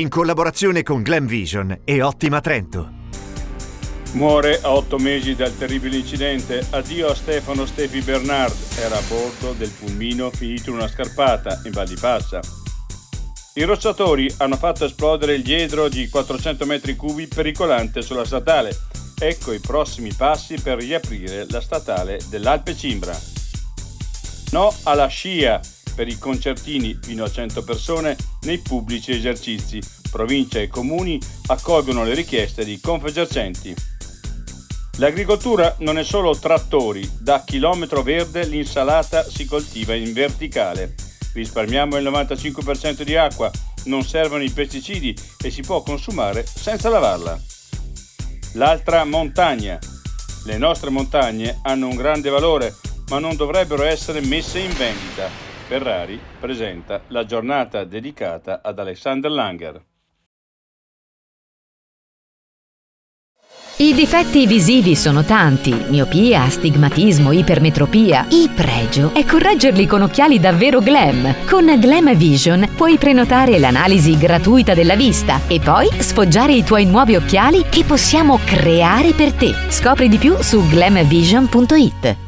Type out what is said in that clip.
in collaborazione con Glam Vision e Ottima Trento. Muore a 8 mesi dal terribile incidente. Addio a Stefano Stefi Bernard. Era a bordo del pulmino finito in una scarpata in Val di Passa. I rocciatori hanno fatto esplodere il diedro di 400 metri cubi pericolante sulla statale. Ecco i prossimi passi per riaprire la statale dell'Alpe Cimbra. No alla scia per i concertini fino a 100 persone nei pubblici esercizi. Provincia e comuni accolgono le richieste di Confesercenti. L'agricoltura non è solo trattori, da chilometro verde l'insalata si coltiva in verticale. Risparmiamo il 95% di acqua, non servono i pesticidi e si può consumare senza lavarla. L'altra montagna. Le nostre montagne hanno un grande valore, ma non dovrebbero essere messe in vendita. Ferrari presenta la giornata dedicata ad Alexander Langer. I difetti visivi sono tanti: miopia, astigmatismo, ipermetropia. Il pregio è correggerli con occhiali davvero glam. Con Glam Vision puoi prenotare l'analisi gratuita della vista e poi sfoggiare i tuoi nuovi occhiali che possiamo creare per te. Scopri di più su glamvision.it.